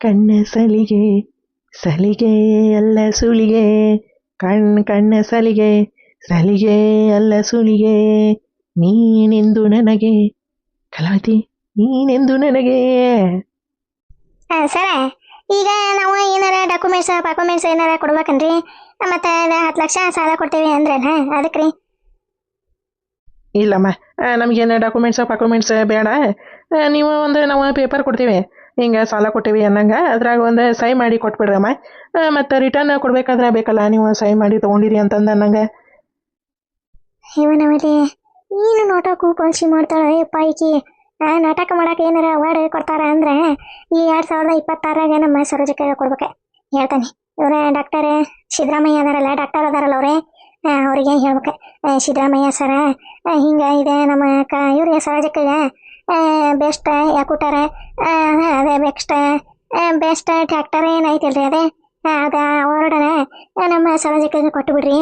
ಕಣ್ಣ ಸಲಿಗೆ ಸಲಿಗೆ ಅಲ್ಲ ಸುಳಿಗೆ ಕಣ್ಣ ಸಲಿಗೆ ಸಲಿಗೆ ಅಲ್ಲ ಸುಳಿಗೆ ನೀನೆಂದು ನನಗೆ ಕಲಾವತಿ ನೀನೆಂದು ನನಗೆ. ಸರ ಈಗ ನಾವು ಏನಾರ ಡಾಕ್ಯುಮೆಂಟ್ಸ್ ಏನಾರ ಕೊಡ್ಬೇಕನ್ರಿ? ಮತ್ತೆ 10 ಲಕ್ಷ ಸಾಲ ಕೊಡ್ತೇವೆ ಅಂದ್ರಲ್ಲ ಅದಕ್ಕೆ ರೀ. ಇಲ್ಲಮ್ಮ, ನಮಗೇನು ಡಾಕ್ಯುಮೆಂಟ್ಸ್ ಬೇಡ. ನೀವು ನಾವು ಪೇಪರ್ ಕೊಡ್ತೀವಿ, ಹಿಂಗೆ ಸಾಲ ಕೊಟ್ಟೇವಿ ಅನ್ನಂಗೆ ಅದ್ರಾಗ ಒಂದು ಸೈ ಮಾಡಿ ಕೊಟ್ಬಿಡ್ರಮ್ಮ. ಮತ್ತು ರಿಟರ್ನ್ ಕೊಡ್ಬೇಕಾದ್ರೆ ಬೇಕಲ್ಲ, ನೀವು ಸೈ ಮಾಡಿ ತೊಗೊಂಡಿರಿ ಅಂತಂದು ಅನ್ನಂಗೆ. ಇವನವಲ್ಲಿ ನೀನು ನಾಟಕ ಪಂಕ್ಷಿ ಮಾಡ್ತಾಳೆ ಯಪ್ಪ ಈಕಿ. ನಾಟಕ ಮಾಡಕ್ಕೆ ಏನಾರ ಅವಾರ್ಡ್ ಕೊಡ್ತಾರ ಅಂದ್ರೆ ಈ 2026 ನಮ್ಮ ಸರೋಜಕ್ಕೆ ಕೊಡ್ಬೇಕು ಹೇಳ್ತಾನೆ. ಇವರ ಡಾಕ್ಟರ್ ಸಿದ್ದರಾಮಯ್ಯ ಅದಾರಲ್ಲ, ಡಾಕ್ಟರ್ ಅದಾರಲ್ಲ ಅವರೇ, ಅವ್ರಿಗೆ ಹೇಳ್ಬೇಕು, ಸಿದ್ದರಾಮಯ್ಯ ಸರ ಹಿಂಗೆ ಇದೆ ನಮ್ಮ ಇವ್ರಿಗೆ ಸರೋಜಕ್ಕೆ ಬೆಸ್ಟ್ ಯಾಕೂಟಾರ ಅದೇ ಬೆಸ್ಟ್ ಟ್ಯಾಕ್ಟರ್ ಏನೈತಿಲ್ರಿ ಅದೇ ಅದು ಅವಾರ್ಡನ ನಮ್ಮ ಸರೋಜಕ್ಕೆ ಕೊಟ್ಟು ಬಿಡ್ರಿ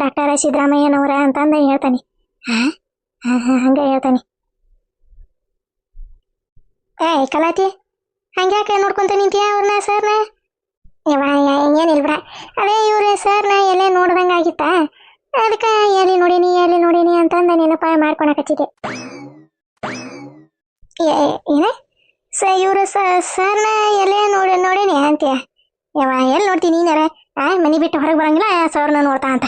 ಡಾಕ್ಟರ್ ಸಿದ್ದರಾಮಯ್ಯನವರ ಅಂತಂದು ಹೇಳ್ತಾನೆ. ಹಂಗೆ ಹೇಳ್ತಾನೆ. ಕಲಾತಿ ಹಂಗ್ಯಾಕೆ ನೋಡ್ಕೊಂತ ನಿಂತೀಯ ಅವ್ರನ್ನ ಸರ್ನ? ಏನಿಲ್ಲ ಬಿಡ, ಅದೇ ಇವ್ರ ಸರ್ನ ಎಲ್ಲೇ ನೋಡ್ದಂಗೆ ಆಗಿತ್ತಾ, ಅದಕ್ಕೆ ಎಲ್ಲಿ ನೋಡೀನಿ ಅಂತಂದು ನೆನಪ ಮಾಡ್ಕೊಳಕತ್ತಿದ್ದೆ. ಏನ ಇವ್ರ ಸರ್ನ ಎಲ್ಲೇ ನೋಡೀನಿ ಅಂತೀಯ? ಎಲ್ಲಿ ನೋಡ್ತೀನಿ ನೀನಾರ? ಮನೆ ಬಿಟ್ಟು ಹೊರಗೆ ಬರಂಗಿಲ್ಲ ಸರ್ನ ನೋಡ್ತಾ ಅಂತ.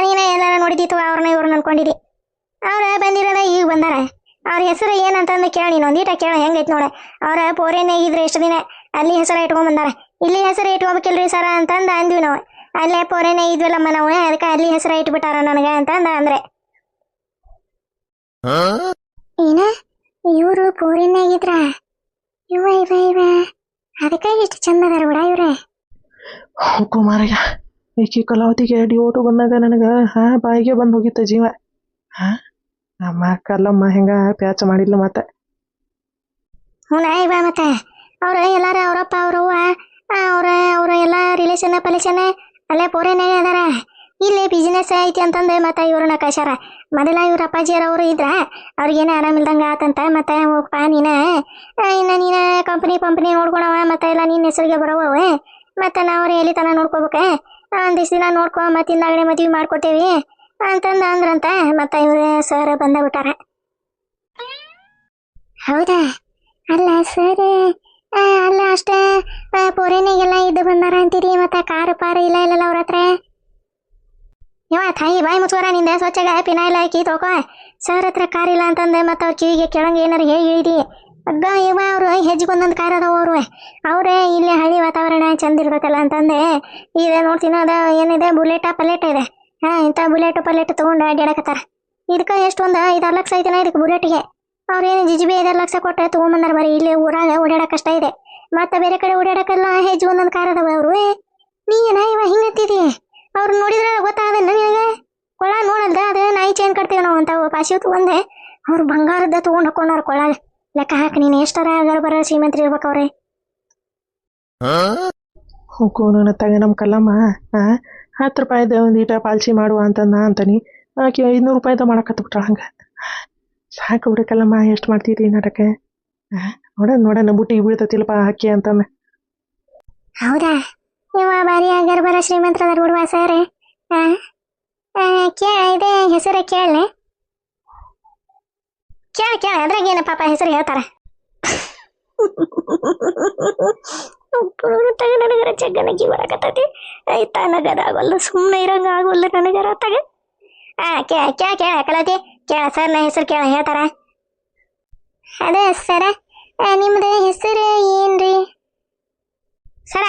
ನೀನ ಎಲ್ಲಾರ ನೋಡಿದಿತ್ತು ಅವ್ರನ್ನ ಇವ್ರನ್ನ ಅನ್ಕೊಂಡಿದ್ದಿ. ಅವ್ರ ಬಂದಿರೋದ ಈಗ ಬಂದಾರ. ಅವ್ರ ಹೆಸರು ಏನಂತಂದು ಕೇಳಿ ಒಂದೀಟ ಕೇಳ ಹೆಂಗೈತಿ ನೋಡ. ಅವ್ರ ಪೋರೇನಾಗಿದ್ರೆ ಎಷ್ಟು ದಿನ ಅಲ್ಲಿ ಹೆಸರು ಇಟ್ಕೊಂಡ್ ಬಂದಾರ, ಇಲ್ಲಿ ಹೆಸರು ಇಟ್ಕೋಬೇಕಿಲ್ರಿ ಸರ ಅಂತಂದು ಅಂದ್ವಿ ನಾವು. ಅಲ್ಲೇ ಪೋರೇನೇ ಇದ್ವಲ್ಲಮ್ಮ ನಾವು, ಅದಕ್ಕೆ ಅಲ್ಲಿ ಹೆಸರು ಇಟ್ಬಿಟ್ಟಾರ ನನಗೆ ಅಂತಂದ ಅಂದ್ರೆ. ಏನ ಇವರು ಪೋರೇನಾಗಿದ್ರ? ಇವ ಅದಕ್ಕೆ ಇಷ್ಟು ಚಂದ ಅದಾರ ಬಿಡ ಇವ್ರೆ. ಕುಮಾರಯ್ಯ, ಈಕಿ ಕಲಾವತಿಗೆ ಡಿವೋಟು ಬಂದಾಗ ನನಗೆ ಬಾಯಿಗೆ ಬಂದು ಹೋಗಿತ್ತು ಜೀವ. ನಮ್ಮ ಕಲ್ಲಮ್ಮ ಹೆಂಗ ಪ್ಯಾಚ ಮಾಡಿದ್ಲು ಮತ್ತೆ. ಇವ ಮತ್ತೆ ಅವ್ರು ಎಲ್ಲಾರ ಅವರಪ್ಪ ಅವ್ರವ್ವ ಅವ್ರ ಎಲ್ಲ ರಿಲೇಷನ್ ಅಲ್ಲೇ ಪೋರೇನಾಗ ಅದಾರ. ಇಲ್ಲಿ ಬಿಸ್ನೆಸ್ ಐತಿ ಅಂತಂದು ಮತ್ತೆ ಇವ್ರನ್ನ ಕಳ್ಸ್ಯಾರ. ಮೊದಲ ಇವ್ರ ಅಪ್ಪಾಜಿಯರವರು ಇದ್ರ ಅವ್ರಿಗೇನ ಆರಾಮಿಲ್ದಂಗೆ ಆತಂತ. ಮತ್ತೆ ಹೋಗಪ್ಪ ನೀನ ಕಂಪ್ನಿ ನೋಡ್ಕೊಳವ, ಮತ್ತೆ ಎಲ್ಲ ನಿನ್ನ ಹೆಸರಿಗೆ ಬರೋವ, ಮತ್ತೆ ನಾವು ಎಲ್ಲಿ ತನ ನೋಡ್ಕೋಬೇಕೆ, ಒಂದಿಷ್ಟು ದಿನ ನೋಡ್ಕೊ, ಮತ್ತೆ ಹಿಂದಾಗಡೆ ಮದ್ವೆ ಮಾಡ್ಕೊತೇವಿ ಅಂತಂದು ಅಂದ್ರಂತ. ಮತ್ತೆ ಇವ್ರ ಸರ್ ಬಂದ ಬಿಟ್ಟಾರ. ಹೌದಾ? ಅಲ್ಲ ಸರ್, ಅಲ್ಲ ಅಷ್ಟೇ ಪೋರೇನಿಗೆಲ್ಲ ಇದ್ದು ಬಂದಾರ ಅಂತೀರಿ, ಮತ್ತೆ ಕಾರು ಪಾರು ಇಲ್ಲಲ್ಲ ಅವ್ರ ಹತ್ರ? ತಾಯಿ ಬಾಯಿ ಮುಚ್ಕೋರ ನಿಂದ, ಸ್ವಚ್ಛಗ ಪಿನಾಯಿಲ್ ಹಾಕಿ ತೊಳ್ಕೊ. ಸರ್ ಹತ್ರ ಕಾರ್ ಇಲ್ಲ ಅಂತಂದೆ ಮತ್ತೆ ಅವ್ರ ಕಿವಿಗೆ ಕೆಳಂಗೆ ಏನಾರು ಹೇಳಿ ಹೇಳಿದಿ. ಅವ್ರು ಹೆಜ್ಜಿಗೊಂದೊಂದು ಕಾರ್ ಅದಾವ ಅವ್ರೇ ಇಲ್ಲಿ ಹಳ್ಳಿ ವಾತಾವರಣ ಚಂದ ಇರ್ಬೇಕಲ್ಲ ಅಂತಂದೆ ಇದೆ ನೋಡ್ತೀನಿ. ಅದ ಏನಿದೆ ಪಲ್ಲೇಟ್ ಇದೆ. ಇಂಥ ಪಲ್ಲೇಟ್ ತೊಗೊಂಡು ಅಡ್ಡಾಡಕತ್ತಾರ. ಇದಕ್ಕೆ ಎಷ್ಟೊಂದು 5-6 ಲಕ್ಷ ಐತಿನ ಇದಕ್ಕೆ ಬುಲೆಟ್ಗೆ. ಅವ್ರೇನು ಜಿಜಿಬಿ 5-6 ಲಕ್ಷ ಕೊಟ್ಟರೆ ತೊಗೊಂಬಂದಾರ. ಬರೀ ಇಲ್ಲಿ ಊರಾಗ ಓಡಾಡಕ್ ಕಷ್ಟ ಇದೆ, ಮತ್ತೆ ಬೇರೆ ಕಡೆ ಓಡಾಡಕ್ಕೆಲ್ಲ ಹೆಜ್ಜಿಗೊಂದೊಂದು ಕಾರ್ ಅದಾವ ಅವರು. ನೀನ ಇವ ಹಿಂಗತ್ತಿದಿ? ಅವ್ರು ನೋಡಿದ್ರೆ ಗೊತ್ತಾಗಲ್ಲ ನಿನಗೆ? ಕೊಳ ನೋಡಲ್ದ? ಅದು ನಾಯಿ ಚೇನ್ ಕಟ್ತೀವಿ ನಾವು ಅಂತ ಪಾಶಿ ತಗೊಂಡೆ. ಅವ್ರು ಬಂಗಾರದ ತೊಗೊಂಡು ಹಾಕೊಂಡವ್ರ ಕೊಳಗ. ಲೆಕ್ಕ ಹಾಕಿ ನೀನು ಎಷ್ಟರ ಬರೋ ಶ್ರೀಮಂತ್ರಿ ಇರ್ಬೇಕು ಅವ್ರೆ. ಹೋಗು ನನ್ನ ತಗ ನಮ್ಮ ಕಲ್ಲಮ್ಮ 10 ರೂಪಾಯಿದ ಒಂದೀಟ ಪಾಲ್ಸಿ ಮಾಡುವ ಅಂತಂದ ಅಂತಾನೆ. ಆಕೆ 500 ರೂಪಾಯಿದ ಮಾಡಕತ್ತ ಬಿಟ್ರ. ಹಂಗೆ ಸಾಕು ಬಿಡಿ ಕಲ್ಲಮ್ಮ, ಎಷ್ಟು ಮಾಡ್ತೀರಿ ನಾಟಕ? ನೋಡೋಣ ಬುಟ್ಟಿಗೆ ಬೀಳ್ತತಿಲ್ಪ ಹಾಕಿ ಅಂತಂದ. ಹೌದಾ? ಇವ ಬಾರಿ ಆಗರ್ ಬರೋ ಶ್ರೀಮಂತರ ಬಿಡುವ ಸರ್. ಇದೆ ಹೆಸರು ಕೇಳಿ ಅದ್ರಾಗ ಏನ ಪಾಪ ಹೆಸರು ಹೇಳ್ತಾರ. ನನಗರ ಜಗ್ಗನಗಿ ಬರಕತ್ತೈತಿ. ಆಯ್ತಾ ನಗದ ಆಗಲ್ಲ, ಸುಮ್ಮನೆ ಇರಂಗ ಆಗಲ್ಲ ನನಗರ ತಗ. ಕೇಳ ಕಲಾತಿ ಕೇಳ, ಸರ್ ನ ಹೆಸರು ಕೇಳ ಹೇಳ್ತಾರ. ಅದೇ ಸರ, ನಿಮ್ದು ಹೆಸರು ಏನ್ರಿ ಸರ?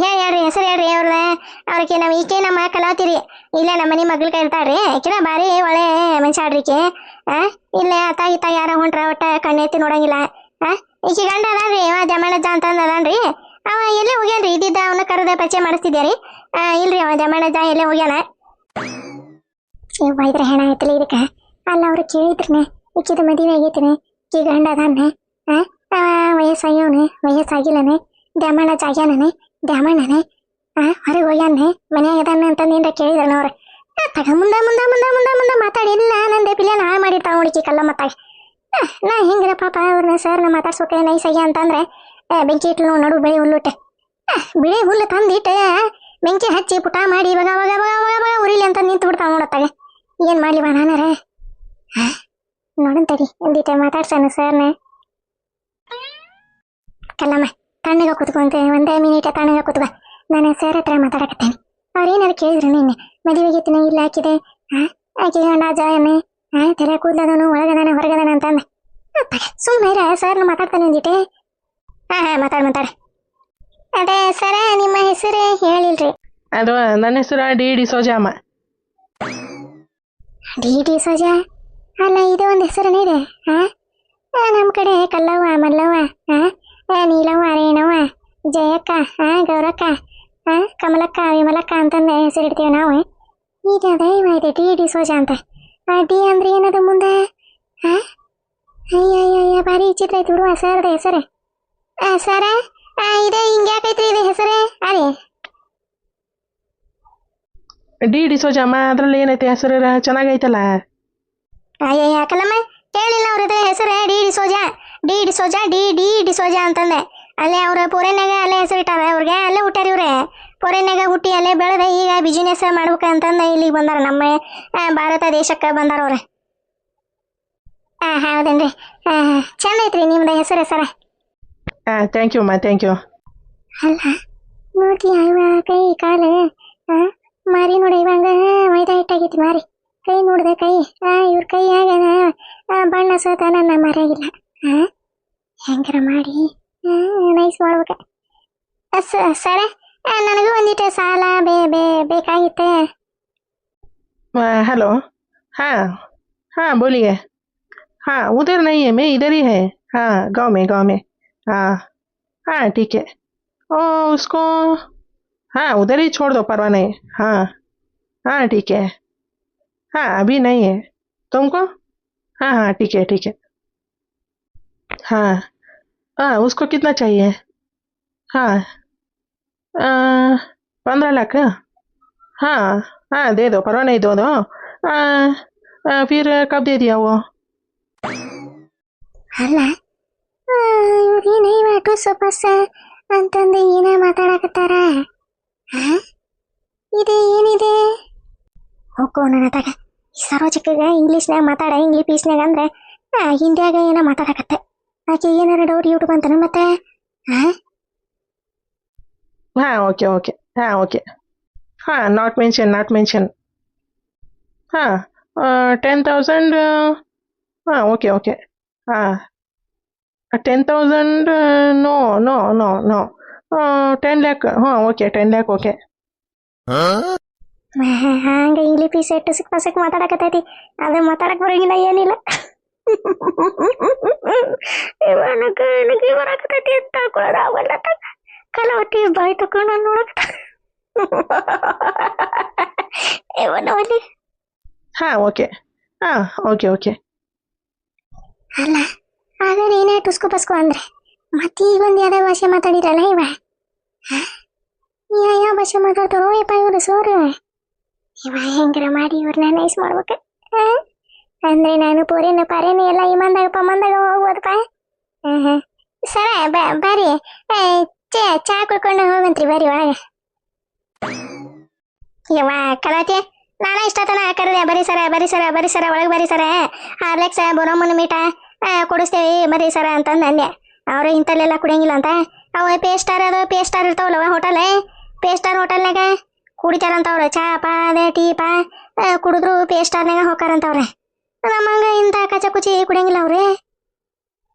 ಹೇಳ್ರಿ ಹೆಸರು ಹೇಳ್ರಿ ಅವ್ರಿಗೆ. ಈಕೆ ನಮ್ಮ ಕಲಾವತಿರಿ, ಇಲ್ಲೇ ನಮ್ಮ ಮನೆ ಮಗ್ಳ ಇರ್ತಾಳ್ರಿ. ಆಕಿನ ಭಾರಿ ಒಳ್ಳೆ ಮನುಷ್ಯ ಆಡ್ರಿಕೆ. ಇಲ್ಲೇ ಅತ್ತಾಗಿತ್ತ ಯಾರ ಹೊಂಟ್ರ ಒಟ್ಟ ಕಣ್ಣೆತ್ತಿ ನೋಡಂಗಿಲ್ಲ. ಈಕಿ ಗಂಡ ಅದಾನ್ರಿ, ಜಮಣಜ್ಜ ಅಂತಂದು ಅದಾನ್ರಿ. ಅವ ಎಲ್ಲೇ ಹೋಗ್ಯಾನ್ರಿ, ಇದ್ದಿದ್ದ ಅವನ ಕರೆದ ಪರಿಚಯ ಮಾಡಿಸ್ತಿದ್ಯಾರಿ. ಇಲ್ರಿ ಅವ ಜಮಣಜ್ಜ ಎಲ್ಲೇ ಹೋಗ್ಯಾನ. ಇದ್ರ ಹೆಣ ಆಯ್ತಲ್ಲ ಇದಕ್ಕೆ. ಅಲ್ಲ ಅವ್ರು ಕೇಳಿದ್ರನೆ ಈಕಿದ ಮದುವೆ ಆಗೈತಿನಿ, ಈಕಿ ಗಂಡ ಅದಾನೆ, ವಯಸ್ಸಾಗಿಲ್ಲನೆ, ದ್ಯಾಮಣ್ಣ ದ್ಯಾಮಣ್ಣನೆ ಹೊರಗೆ ಹೋಗ್ಯಾನೆ, ಮನ್ಯಾಗ ಅದಾನೆ ಅಂತಂದು ಏನ್ರ ಕೇಳಿದ್ರನ ಅವ್ರು. ತಗ ಮುಂದೆ ಮಾತಾಡಿಲ್ಲ ನಂದೆ ಪಿಲ್ಲೆನ ಹಾಳು ಮಾಡಿರ್ತಾವ ನೋಡಿಕಿ ಕಲ್ಲ ಮತ್ತಾಗ. ನಾ ಹಿಂಗ್ರ ಪಾಪ ಅವ್ರನ್ನ ಸರ್ನ ಮಾತಾಡ್ಸೋಕೆ ನೈಸಾಗ್ಯ ಅಂತಂದ್ರೆ ಬೆಂಕಿ ಇಟ್ಟು ನಡು ಬೆಳೆ ಹುಲ್ಲುಟ್ಟೆ ಬಿಳಿ ಹುಲ್ಲು ತಂದಿಟ್ಟೆ ಬೆಂಕಿ ಹಚ್ಚಿ ಪುಟ ಮಾಡಿ ಇವಾಗ ಅವಾಗ ಅವಾಗ ಅವಾಗ ಅವಾಗ ಉರಿಲಿ ಅಂತ ನಿಂತು ಬಿಡ್ತಾವ ನೋಡತ್ತಾಗ ಏನ್ ಮಾಡ್ಲಿ ಬಾ ನಾನಾರ ನೋಡಂತಡಿ ಒಂದಿಟ ಮಾತಾಡ್ಸಾನ ಸರ್ನ ಕಲ್ಲಮ್ಮ ತಣ್ಣಗ ಕೂತ್ಕೊಂತ ಒಂದೇ ಮಿನಿಟ ತಣ್ಣಗ ಕೂತ್ಕೊ ನಾನು ಸರ್ ಹತ್ರ ಮಾತಾಡಕತ್ತೇನೆ ಅವ್ರೇನಾರು ಕೇಳಿದ್ರು ನಿನ್ನೆ ಮದುವೆಗಿತ್ತಿನ ಇಲ್ಲ ಹಾಕಿದೆ ಆಕೆ ಗಂಡ ಜಾಯನೆ ತೆರೆ ಕೂದಲದನು ಒಳಗದಾನ ಹೊರಗದಾನ ಅಂತಂದ ಸುಮ್ಮನೆ ಸರ್ನ ಮಾತಾಡ್ತಾನೆ ಒಂದಿಟ್ಟೆ ಮಾತಾಡ ಅದೇ ಸರ ನಿಮ್ಮ ಹೆಸರು ಹೇಳಿಲ್ರಿ ಅದು ನನ್ನ ಹೆಸರು ಡಿ ಸೋಜಾಮ. ಡಿ ಸೋಜಾ ಅಲ್ಲ ಇದು ಒಂದು ಹೆಸರನೇ ಇದೆ ನಮ್ಮ ಕಡೆ ಕಲ್ಲವ್ವ ಮಲ್ಲವ್ವ ನೀಲವ್ವ ರೇಣವ್ವ ಜಯಕ್ಕ ಗೌರಕ್ಕ ಕಮಲಕ್ಕ ವಿಮಲಕ್ಕ ಅಂತಂದು ಹೆಸರಿಡ್ತೀವಿ ನಾವು ಈಗ ಅದೇ ಇದೆ ಡಿ ಸೋಜಾ ಅಂತ ಡಿ ಅಂದ್ರೆ ಏನದು ಮುಂದೆ ಅಯ್ಯ ಭಾರಿ ವಿಚಿತ್ರ ಐತಿ ಬಿಡುವ ಸರ್ದ ಹೆಸರು ಸರ ಇದೆ ಹಿಂಗ್ಯಾಕೈತ್ರಿ ಇದು ಹೆಸರೇ ಅರೆ ಡಿ ಸೋಜಾಮ ಅದ್ರಲ್ಲಿ ಏನೈತೆ ಹೆಸರು ಚೆನ್ನಾಗೈತಲ್ಲ. ಅಯ್ಯ ಕಲ್ಲಮ್ಮ ಹೇಳಿಲ್ಲ ಅವ್ರದ್ದು ಹೆಸರು ಡಿ ಸೋಜಾ ಡಿ ಸೋಜಾ ಅಂತಂದೆ ಅಲ್ಲೇ ಅವ್ರ ಪೋರೆನಾಗ ಅಲ್ಲೇ ಹೆಸರಿಟ್ಟಾರ ಅವ್ರಿಗೆ ಅಲ್ಲೇ ಹುಟ್ಟಾರ ಇವ್ರೆ ಪೋರೆನಾಗ ಹುಟ್ಟಿ ಅಲ್ಲೇ ಬೆಳೆದ ಈಗ ಬಿಸಿನೆಸ್ ಮಾಡ್ಬೇಕಂತಂದ ಇಲ್ಲಿಗೆ ಬಂದಾರ ನಮ್ಮ ಭಾರತ ದೇಶಕ್ಕೆ ಬಂದಾರ ಅವ್ರೆ. ಹೌದೇನ್ರಿ ಚಂದ ಐತ್ರಿ ನಿಮ್ದು ಹೆಸರು ಸರ. Thank you thank you. ಅಲ್ಲ ನೋಡ್ರಿ ಇವ ಕೈ ಕಾಲು ಮಾರಿ ನೋಡಿ ಇವಾಗ ಮೈದಾ ಹಿಟ್ಟಾಗೈತಿ ಮಾರಿ ಕೈ ನೋಡ್ದೆ ಕೈ ಇವ್ರ ಕೈಯಾಗ ಬಣ್ಣ ಸೋತ ನನ್ನ ಮರೆಯಾಗಿಲ್ಲ ಹೆಂಗಾರ ಮಾಡಿ ನೈಸ್ ಮಾಡ್ಬೇಕ. ಸರ ನನಗೂ ಒಂದಿಟ್ಟು ಸಾಲ ಬೇಕಾಗಿತ್ತೆ. हेलो हाँ बोलिए. हाँ उधर नहीं है मैं इधर ही है. हाँ गांव में हाँ ठीक है. ओ उसको हाँ उधर ही छोड़ दो परवाह नहीं. हाँ ठीक है. हाँ अभी नहीं है तुमको. हाँ ठीक है. हाँ उसको कितना चाहिए. हाँ 15 लाख. हाँ दे दो परवाह नहीं दो फिर कब दे दिया वो. ಅಲ್ಲ ಇವ್ರೇನೇ ಟುಸು ಪಸ್ ಅಂತಂದು ಏನೇ ಮಾತಾಡಕತ್ತಾರ ಇದೆ ಏನಿದೆ ಹೋಗೋ ನನ್ನ ತಗ ಈ ಸರೋಜಕ್ಕಗ ಇಂಗ್ಲೀಷ್ನಾಗ ಮಾತಾಡ ಇಂಗ್ಲೀಷ್ನಾಗ ಅಂದ್ರೆ ಹಿಂದಿಯಾಗ ಏನೋ ಮಾತಾಡಕತ್ತೆ ಆಕೆ ಏನಾರ ಡೌಟ್ ಯೂಟ್ಯೂಬ್ ಅಂತಾನೆ ಮತ್ತೆ हाँ ओके. हाँ not mention. हाँ 10,000. हाँ ओके. हाँ 10,000. No 10 lakh. हाँ ओके 10 lakh ओके. ಹಂಗ ಇಂಗ್ಲೀಷ್ ಪೀಸ್ ಟುಸಕ್ ಮಾತಾಡಕತ್ತೈತಿ ಅದು ಮಾತಾಡಕ್ ಬರೋಗಿಲ್ಲ ಏನಿಲ್ಲ ಬರಾಕತೈತಿ ಅಂತ ಕೊಡೋದಾಗಲ್ಲ ಕಲಾವತಿ ಬಾಯಿ ತಕೊಂಡು ನೋಡಕ್ हाँ ओके. ಓಕೆ. ಅಲ್ಲ ಆಗ ನೀನೇ ಟುಸ್ಕು ಪಸ್ಕು ಅಂದ್ರೆ ಮತ್ತೆ ಈಗ ಒಂದು ಯಾವ್ದೇ ಭಾಷೆ ಮಾತಾಡಿರಲ್ಲ ಇವ ಯಾವ ಭಾಷೆ ಮಾತಾಡ್ತಾರೋ ಯಪ್ಪ ಇವರು ಸೋರು ಇವ ಹೆಂಗಾರ ಮಾಡಿ ಇವ್ರನ್ನ ನೈಸ್ ಮಾಡ್ಬೇಕ ಅಂದ್ರೆ ನಾನು ಪೂರೇನ ಪಾರೇನ ಎಲ್ಲ ಈ ಮಂದಾಗ ಹೋಗ್ಬೋದಪ್ಪ ಸರ ಬರ್ರಿ ಚಾ ಕುಡ್ಕೊಂಡು ಹೋಗಂತ್ರಿ ಬರ್ರಿ ಒಳಗೆ. ಯವ್ವ ಕಲಾತಿ ನಾನೇ ಇಷ್ಟತನ ಕರೆದೆ ಬರೀ ಸರ ಒಳಗೆ ಬರೀ ಸರ ಹಾರ್ಲೆಕ್ಸ್ ಬರೋಮನ್ ಮೀಟ ಕೊಡಿಸ್ತೇವೆ ಬರೀ ಸರ ಅಂತಂದು ಅಂದೆ. ಅವರು ಇಂಥಲ್ಲೆಲ್ಲ ಕುಡಿಯಂಗಿಲ್ಲ ಅಂತ ಅವು ಪೇಸ್ಟಾರ್ ಇರ್ತಾವಲ್ಲವ ಪೇಸ್ಟಾರ್ ಹೋಟೆಲ್ನಾಗ ಕುಡಿತಾರಂತವ್ರೆ ಚಾ ಅದೇ ಟೀ ಕುಡಿದ್ರು ಪೇಸ್ಟಾರ್ನಾಗ ಹೋಗಾರಂತವ್ರೆ ನಮ್ಮಂಗ ಇಂಥ ಕಚಕುಚಿ ಕುಡಿಯಂಗಿಲ್ಲ ಅವ್ರೆ.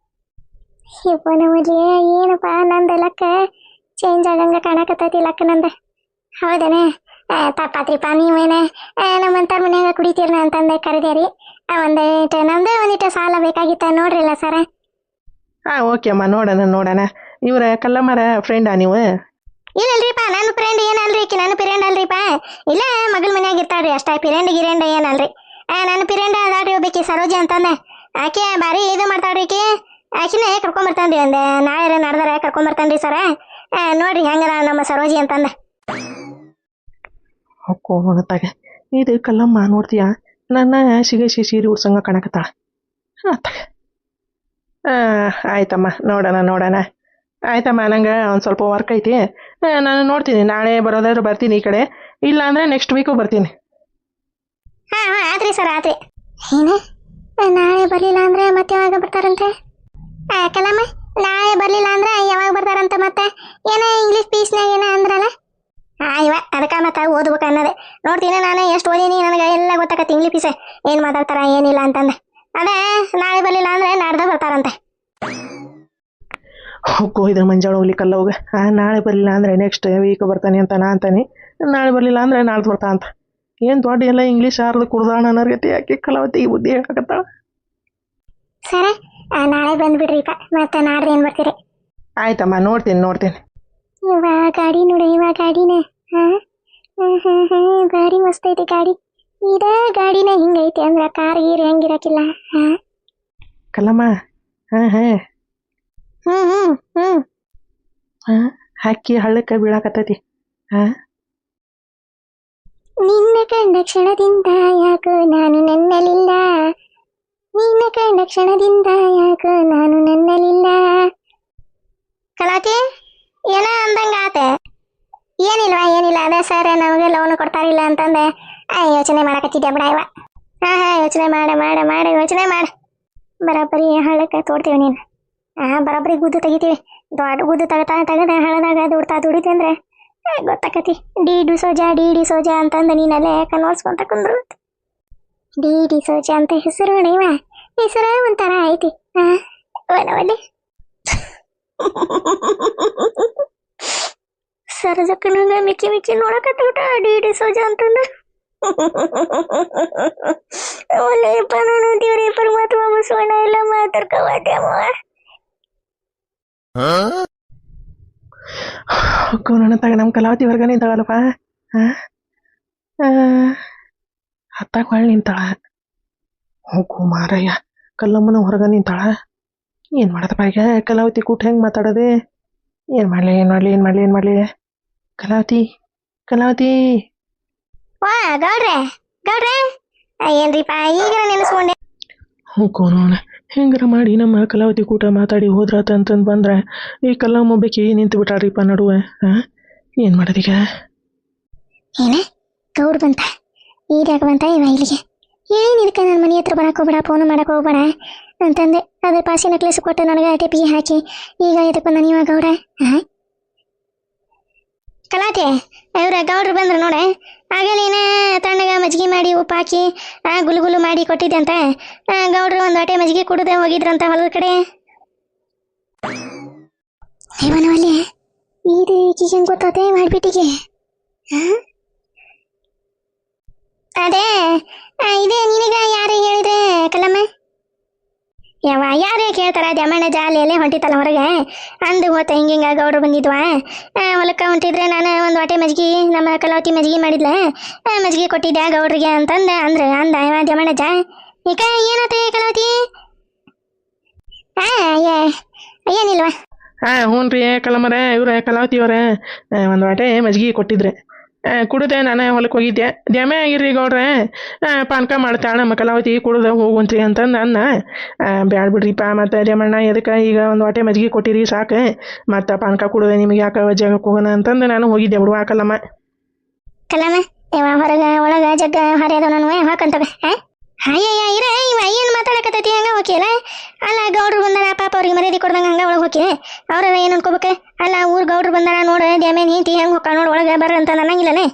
ಇಬ್ಬನ ಮಜಿ ಏನಪ್ಪ ನಂದು ಲೆಕ್ಕ ಚೇಂಜ್ ಆಗಂಗ ಕಾಣಕತ್ತೈತಿ ಲೆಕ್ಕ ನಂದು ಹೌದೇನೆ ತಪ್ಪಾತ್ರಿಪ್ಪ ನೀವೇನೆ ನಮ್ಮಂತಾರ ಮನ್ಯಾಗ ಕುಡಿತೀರ ಅಂತಂದೆ ಕರೆದೇರಿ ಒಂದಿಟ್ಟು ಸಾಲ ಬೇಕಾಗಿತ್ತ ನೋಡ್ರಿಲ್ಲ ಸರ. ಹಾಂ ಓಕೆ ಅಮ್ಮ ನೋಡೋಣ ಇವ್ರ ಕಲ್ಲಮ್ಮರ ಫ್ರೆಂಡಾ ನೀವು. ಇಲ್ಲಲ್ರಿಪ್ಪ ನನ್ನ ಫ್ರೆಂಡ್ ಏನಲ್ರಿ ನನ್ನ ಪಿರೆಂಡ್ ಅಲ್ರಿಪ್ಪ ಇಲ್ಲ ಮಗಳ ಮನ್ಯಾಗ ಇರ್ತಾಳ್ರಿ ಅಷ್ಟ ಪಿರೆಂಡ್ ಏನಲ್ರಿ ನನ್ನ ಪಿರೆಂಡ್ ಅದಾಳ್ರಿ ಒಬ್ಬಾಕಿ ಸರೋಜಿ ಅಂತಂದೆ ಆಕೆ ಭಾರಿ ಇದು ಮಾಡ್ತಾಳ್ರಿ ಆಕಿನೇ ಕರ್ಕೊಂಬರ್ತಾನ್ರಿ ಒಂದು ನಾಳೆ ನಡೆದಾರ ಕರ್ಕೊಂಬರ್ತಾನ್ರಿ ಸರ ನೋಡ್ರಿ ಹೆಂಗದ ನಮ್ಮ ಸರೋಜಿ ಅಂತಂದೆ. ಹೊತ್ತಾಗ ಇದು ಕಲ್ಲಮ್ಮ ನೋಡ್ತೀಯ ನನ್ನ ಸಿಗಸಿ ಸೀರೆ ಉಡ್ಸಂಗ ಕಾಣಕತ್ತಾಳ. ಆಯ್ತಮ್ಮ ನೋಡೋಣ ಆಯ್ತಮ್ಮ, ನಂಗೆ ಒಂದು ಸ್ವಲ್ಪ ವರ್ಕ್ ಐತಿ. ನಾನು ನೋಡ್ತೀನಿ, ನಾಳೆ ಬರೋದಾದ್ರೆ ಬರ್ತೀನಿ ಈ ಕಡೆ, ಇಲ್ಲ ಅಂದರೆ ನೆಕ್ಸ್ಟ್ ವೀಕು ಬರ್ತೀನಿ. ಹಾಂ ಹಾಂ ಆತ್ರಿ ಸರ್ ಆತ್ರಿ. ಏನು ನಾಳೆ ಬರಲಿಲ್ಲ ಅಂದರೆ ಮತ್ತೆ ಯಾವಾಗ ಬರ್ತಾರಂತೆ? ಕಲಮ್ಮ ನಾಳೆ ಬರಲಿಲ್ಲ ಅಂದ್ರೆ ಯಾವಾಗ ಬರ್ತಾರಂತ ಮತ್ತೆ? ಏನೋ ಇಂಗ್ಲೀಷ್ ಪೀಸ್ನಾಗ ಏನೋ ಅಂದ್ರಲ್ಲ? ಇವ ಅದಕ್ಕೆ ಮತ್ತೆ ಓದ್ಬೇಕು ಅನ್ನೋದೆ. ನೋಡ್ತೀನಿ ನಾನು ಎಷ್ಟು ಓದೀನಿ, ನನಗೆ ಎಲ್ಲ ಗೊತ್ತಾಗತ್ತೆ ಇಂಗ್ಲೀಷ್ ಪೀಸೆ ಏನು ಮಾತಾಡ್ತಾರ ಏನಿಲ್ಲ ಅಂತಂದು. ಅದೇ ನಾಳೆ ಬರಲಿಲ್ಲ ಅಂದರೆ ನಾಡ್ದ ಬರ್ತಾರಂತೆ. ಹೋಗೋ ಇದು ಮಂಜಾಳ ಹೋಗ್ಲಿ ಕಲ್ಲವ್ಗೆ. ನಾಳೆ ಬರಲಿಲ್ಲ ಅಂದರೆ ನೆಕ್ಸ್ಟ್ ವೀಕ್ ಬರ್ತಾನೆ ಅಂತ ನಾ ಅಂತಾನೆ, ನಾಳೆ ಬರಲಿಲ್ಲ ಅಂದರೆ ನಾಳ್ದು ಬರ್ತಾ ಅಂತ. ಏನು ದೊಡ್ಡ ಎಲ್ಲ ಇಂಗ್ಲೀಷ್ ಯಾರ್ದು ಕುಡ್ದಾಣ ಅನ್ನೋರ್ಗತಿ ಯಾಕೆ ಕಲಾವತಿ ಈ ಬುದ್ಧಿ ಹೇಳಕತ್ತಾಳ. ಸರ ನಾಳೆ ಬಂದ್ಬಿಡ್ರಿಪ್ಪ, ಮತ್ತೆ ನಾಡ್ದು ಏನು ಬರ್ತೀರಿ? ಆಯ್ತಮ್ಮ, ನೋಡ್ತೀನಿ. ಇವ ಗಾಡಿ ನೋಡಿ, ಇವ ಗಾಡಿನೇ ಭಾರಿ ಮಸ್ತ್ ಐತಿ ಗಾಡಿ. ಇದ ಗಾಡಿನ ಹಿಂಗೈತಿ ಅಂದ್ರೆ ಕಾರ್ ಗೀರ್ ಹೆಂಗಿರಕಿಲ್ಲ. ಕಲ್ಲಮ್ಮ, ಹಾಂ ಹ್ಮ್ ಹಾಕಿ ಹಳ್ಳಕ್ಕೆ ಬೀಳಾಕತ್ತೈತಿ. ನಿನ್ನ ಕಂಡ ಕ್ಷಣದಿಂದ ಯಾಕೋ ನಾನು ನನ್ನಲಿಲ್ಲ, ನಿನ್ನ ಕಂಡ ಕ್ಷಣದಿಂದ ಯಾಕೋ ನಾನು ನನ್ನಲಿಲ್ಲ. ಕಲಾತಿ ಏನ ಅಂದಂಗ ಆತೆ? ಏನಿಲ್ಲ ಅದೇ ಸರ್ ನಮಗೆ ಲೋನ್ ಕೊಡ್ತಾರಿಲ್ಲ ಅಂತಂದೆ ಯೋಚನೆ ಮಾಡಕತ್ತಿದ್ದೆ ಬಿಡ ಇವ. ಹಾಂ ಯೋಚನೆ ಮಾಡ ಯೋಚನೆ ಮಾಡ. ಬರಾಬರಿ ಹಳ್ಳಕ್ಕೆ ತೋಡ್ತೀವಿ ನೀನು. ಬರಾಬರಿ ಗುದ್ದು ತೆಗಿತೀವಿ. ದೊಡ್ಡ ಗುದ್ದು ತೆಗದ ಹಳ್ಳದಾಗ ದುಡಿತೀವಿ ಅಂದ್ರೆ ಗೊತ್ತಾಕತಿ. ಡಿ ಸೋಜಾ ಅಂತಂದು ನೀನಲ್ಲೇ ಕನ್ವರ್ಸ್ಕೊಂತ ಕುಂದ್ರು. ಡಿ ಸೋಜಾ ಅಂತ ಹೆಸರು ಇವ, ಹೆಸರು ಒಂಥರ ಐತಿ. ಒಲಿ ಸರಜಕ್ಕನಂಗ ಮಿಕ್ಕಿ ನೋಡಕತ್ತ ಡಿ ಸೋಜಾ ಅಂತಂದ. ಒಳ್ಳೆಯಪ್ಪ ನಾನು ದೇವ್ರೇ ಪರಮಾತ್ಮ ಬಸವಣ್ಣ ಎಲ್ಲ ಮಾತಾಡ್ಕೋವಾದ್ಯಮ್ಮ. ನನ್ನ ತಗ ನಮ್ಮ ಕಲಾವತಿ ಹೊರಗನೆ ನಿಂತಾಳಲ್ಲಪ್ಪ. ಹತ್ತಾಗ ಹೊಳ್ಳಿ ನಿಂತಾಳ. ಹೋಗು ಮಾರಯ್ಯ, ಕಲ್ಲಮ್ಮನ ಹೊರಗೆ ನಿಂತಾಳ. ಏನು ಮಾಡದಪ್ಪ ಈಗ ಕಲಾವತಿ ಕೂಟ ಹೆಂಗೆ ಮಾತಾಡೋದೆ? ಏನು ಮಾಡಲಿ? ಕಲಾವತಿ ವಾ ಗೌಡ್ರೆ ಏನ್ರಿಪ್ಪ ಈಗ ನೆನೆಸ್ಕೊಂಡೆ? ಹೋಗೋಣ ಹೆಂಗಾರ ಮಾಡಿ ನಮ್ಮ ಕಲಾವತಿ ಕೂಟ ಮಾತಾಡಿ ಹೋದ್ರಾತ ಅಂತಂದು ಬಂದ್ರೆ ಈ ಕಲ್ಲಮ್ಮ ಬೇಕಿ ನಿಂತು ಬಿಟ್ಟಾಡ್ರಿಪ್ಪ ನಡುವೆ. ಏನು ಮಾಡೋದೀಗ? ಏನ ಗೌಡ್ ಬಂತ? ಈದ್ಯಾಕೆ ಬಂತ ಇವ ಇಲ್ಲಿಗೆ? ಏನು ಇದಕ್ಕೆ ನನ್ನ ಮನೆ ಹತ್ರ ಬರಕ್ಕೆ ಹೋಗ್ಬೇಡ, ಫೋನ್ ಮಾಡಕ್ಕೆ ಹೋಗ್ಬೇಡ ಅಂತಂದೆ. ಅದೇ ಪಾಸಿ ನೆಕ್ಲೆಸ್ ಕೊಟ್ಟು ನನಗೆ ಟಿಪಿಗೆ ಹಾಕಿ ಈಗ ಇದಕ್ಕೆ ಬಂದ ನೀವ ಗೌಡ? ಕಲಾತೆ ಇವ್ರ ಗೌಡ್ರು ಬಂದ್ರು ನೋಡೆ. ಆಗಲೇನ ತಣ್ಣಗ ಮಜ್ಜಿಗೆ ಮಾಡಿ ಉಪ್ಪು ಹಾಕಿ ಗುಲು ಮಾಡಿ ಕೊಟ್ಟಿದ್ದೆ ಅಂತ. ಗೌಡ್ರು ಒಂದು ಹೊಟ್ಟೆ ಮಜ್ಜಿಗೆ ಕುಡಿದೆ ಹೋಗಿದ್ರಂತ ಹೊಲದ ಕಡೆ. ಇವನವಲ್ಲಿ ಇದು ಈಕಿಗೆ ಹೆಂಗೆ ಗೊತ್ತಾತೆ ಮಾಡ್ಬಿಟ್ಟಿಗೆ? ಅದೇ ಇದೇ ನಿನಗ ಯಾರು ಹೇಳಿದ್ರೆ ಕಲ್ಲಮ್ಮ? ಯಾರೇ ಕೇಳ್ತಾರ? ಜಮಣ್ಣ ಜಾಲಿಯಲ್ಲೇ ಹೊಂಟಿತ್ತಲ್ಲ ಹೊರಗೆ ಅಂದು ಹೋತ ಹಿಂಗ ಗೌಡ್ರು ಬಂದಿದ್ವಾ ಹೊಲಕ್ಕೆ ಹೊಂಟಿದ್ರೆ ನಾನು ಒಂದು ಹೊಟ್ಟೆ ಮಜ್ಜಿಗೆ ನಮ್ಮ ಕಲಾವತಿ ಮಜ್ಜಿಗೆ ಮಾಡಿದ್ಲೆ ಮಜ್ಜಿಗೆ ಕೊಟ್ಟಿದ್ದೆ ಗೌಡ್ರಿಗೆ ಅಂತಂದ ಅಂದ ಇವ ಜಮಣ್ಣ ಜಾ. ಈಗ ಏನತ್ತೆ ಕಲಾವತಿ? ಏನಿಲ್ವಾ? ಹ್ಞೂ ರೀ ಕಲ್ಲಮ್ಮರೇ, ಇವ್ರೆ ಕಲಾವತಿ ಅವರೇ ಒಂದು ವಾಟೆ ಮಜ್ಜಿಗೆ ಕೊಟ್ಟಿದ್ರೆ ಕುಡಿದೆ. ನಾನು ಹೊಲಕ್ಕೆ ಹೋಗಿದ್ದೆ. ದ್ಯಾಮೆ ಆಗಿರ್ರಿ ಗೌಡ್ರೆ, ಪಾನಕ ಮಾಡ್ತಾಳ ನಮ್ಮ ಕಲಾವತಿ, ಕುಡ್ದೆ ಹೋಗುವಂತ್ರಿ ಅಂತಂದು ಅನ್ನ. ಬ್ಯಾಡ ಬಿಡ್ರಿಪ್ಪ, ಮತ್ತು ದ್ಯಾಮಣ್ಣ ಎದಕ್ಕೆ ಈಗ ಒಂದು ವಾಟೆ ಮಜ್ಜಿಗೆ ಕೊಟ್ಟಿರಿ ಸಾಕು, ಮತ್ತು ಪಾನಕ ಕುಡಿದೆ ನಿಮಗೆ ಯಾಕೆ ಜಾಗಕ್ಕೆ ಹೋಗೋಣ ಅಂತಂದು ನಾನು ಹೋಗಿದ್ದೆ ಬಿಡುವ ಕಲ್ಲಮ್ಮ. ಇವ ಹೊರಗೆ ಒಳಗೆ ಜಗ್ಗ ಹರಿಯೋದು ನಾನು ಹಾಕಂತವೆ. ಇರ ಇವ ಏನು ಮಾತಾಡಕತ್ತೈತಿ? ಹಂಗೆ ಹೋಗಿಲ್ಲ ಅಲ್ಲ, ಗೌಡ್ರು ಬಂದಾರ ಪಾಪ ಅವ್ರಿಗೆ ಮರ್ಯಾದೆ ಕೊಡ್ದಂಗೆ ಹಂಗೆ ಒಳಗೆ ಹೋಗಿ ಅವ್ರ ಏನು ಅನ್ಕೋಬೇಕು? ಅಲ್ಲ ಊರು ಗೌಡ್ರು ಬಂದಾರ ನೋಡು ದ್ಯಾಮೆ ನೀತಿ ಹೆಂಗೆ ಹೋಗ ನೋಡಿ ಒಳಗೆ ಬರ್ರ ಅಂತ ಅನ್ನಂಗಿಲ್ಲನೇ.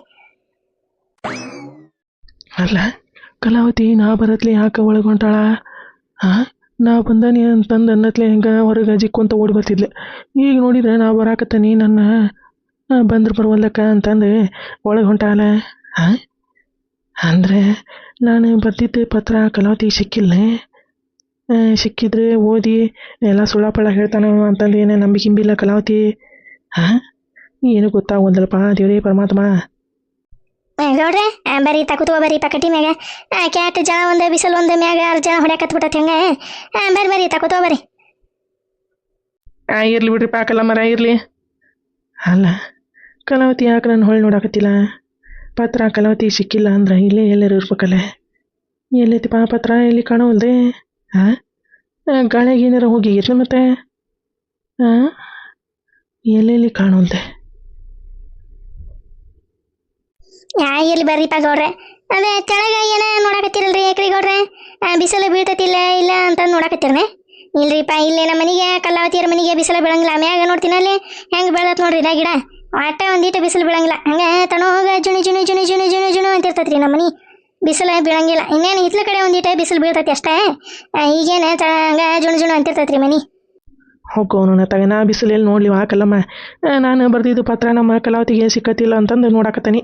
ಅಲ್ಲ ಕಲಾವತಿ ನಾ ಬರತ್ಲಿ ಯಾಕೆ ಒಳಗೆ ಹೊಂಟಾಳ? ನಾ ಬಂದಾನಿ ಅಂತಂದು ಅನ್ನತ್ಲೆ ಹೆಂಗೆ ಹೊರಗೆ ಜಿಕ್ಕೊಂತ ಓಡಿ ಬರ್ತಿದ್ಲೆ. ಈಗ ನೋಡಿದ್ರೆ ನಾ ಬರಾಕತ್ತಾನಿ, ನನ್ನ ಬಂದ್ರೆ ಬರುವಲ್ಲಕ್ಕ ಅಂತಂದು ಒಳಗೆ ಹೊಂಟಾಳ. ಅಂದರೆ ನಾನು ಬರ್ತಿದ್ದೆ ಪತ್ರ ಕಲಾವತಿ ಸಿಕ್ಕಿಲ್ಲ. ಸಿಕ್ಕಿದ್ರೆ ಓದಿ ಎಲ್ಲ ಸುಳ್ಳಾಪಳ ಹೇಳ್ತಾನೆ ಅಂತಂದು ಏನೇ ನಂಬಿಕಿಂಬಿಲ್ಲ ಕಲಾವತಿ. ಏನು ಗೊತ್ತಾಗೋದಲ್ಲಪ್ಪ ದೇವರೇ ಪರಮಾತ್ಮ. ಗೌಡ್ರೆ ಬರೀ ತಕುತ್ವ ಬರೀ ಪಕಟಿ ಮ್ಯಾಗ ಕ್ಯಾಟ್ ಜನ ಒಂದು ಬಿಸಿಲು ಒಂದು ಮ್ಯಾಗ 6 ಜನ ಹೊಡ್ಯಾಕತ್ಬಿಟ್ಟತಿ ಹಂಗೆ. ಬರೀ ತಕುತ್ವ ಬರೀ. ಇರ್ಲಿ ಬಿಡ್ರಿಪ್ಪ ಕಲ್ಲಮ್ಮರ ಇರಲಿ. ಅಲ್ಲ ಕಲಾವತಿ ಯಾಕೆ ನಾನು ಹೊಳ್ಳಿ ನೋಡಾಕತ್ತಿಲ್ಲ? ಪತ್ರ ಕಲಾವತಿ ಸಿಕ್ಕಿಲ್ಲ ಅಂದ್ರೆ ಇಲ್ಲೇ ಎಲ್ಲರೂ ಇರ್ಬೇಕಲ್ಲ. ಎಲ್ಲೈತಿಪ್ಪ ಪತ್ರ? ಎಲ್ಲಿ ಕಾಣೋಲ್ದೆ? ಗಾಳಿಗೆ ಏನಾರ ಹೋಗಿ ಇರ್ಲಿ ಮತ್ತೆ. ಎಲ್ಲೆಲ್ಲಿ ಕಾಣುವಂತೆ. ಎಲ್ಲಿ ಬರ್ರಿಪ್ಪ ಗೌಡ್ರೆ, ಅದೇ ಕೆಳಗೆ ಏನ ನೋಡಕತ್ತಿರಲ್ರಿ ಯಾಕ್ರಿ ಗೌಡ್ರೆ? ಬಿಸಿಲು ಬೀಳ್ತತಿಲ್ಲ ಇಲ್ಲ ಅಂತ ನೋಡಕತ್ತಿರನೆ. ಇಲ್ರಿಪ್ಪ, ಇಲ್ಲೇ ನಮ್ಮ ಮನೆಗೆ ಕಲ್ಲಾವತಿಯರ ಮನೆಗೆ ಬಿಸಿಲು ಬೀಳಂಗಿಲ್ಲ. ಮ್ಯಾಗ ನೋಡ್ತೀನಿ ಅಲ್ಲಿ ಹೆಂಗೆ ಬೆಳತ್ ನೋಡ್ರಿ ನಾ ಗಿಡ. ಆಟ ಒಂದಿಟ್ಟು ಬಿಸಿಲು ಬೀಳಂಗಿಲ್ಲ. ಹಂಗೆ ತನೋಗ ಜುಣಿ ಜುಣಿ ಜುಣಿ ಜುಣಿ ಜುಣಿ ಜುಣು ಅಂತಿರ್ತೈತ್ರಿ ನಮ್ಮ ಮನೆ. ಬಿಸಿಲು ಬೀಳಂಗಿಲ್ಲ. ಇನ್ನೇನು ಹಿತ್ಲ ಕಡೆ ಒಂದಿಟ್ಟು ಬಿಸಿಲು ಬೀಳ್ತೈತಿ ಅಷ್ಟೇ. ಈಗೇನು ಹಂಗೆ ಜುಣು ಜುಣು ಅಂತಿರ್ತೈತ್ರಿ ಮನೆ. ಹೋಗೋಣ ತಗ, ನಾ ಬಿಸಿಲೆಲ್ಲಿ ನೋಡ್ಲಿವ ಕಲ್ಲಮ್ಮ. ನಾನು ಬರ್ದಿದ್ದು ಪತ್ರ ನಮ್ಮ ಕಲಾವತಿಗೆ ಸಿಕ್ಕತ್ತಿಲ್ಲ ಅಂತಂದು ನೋಡಕತ್ತೀನಿ.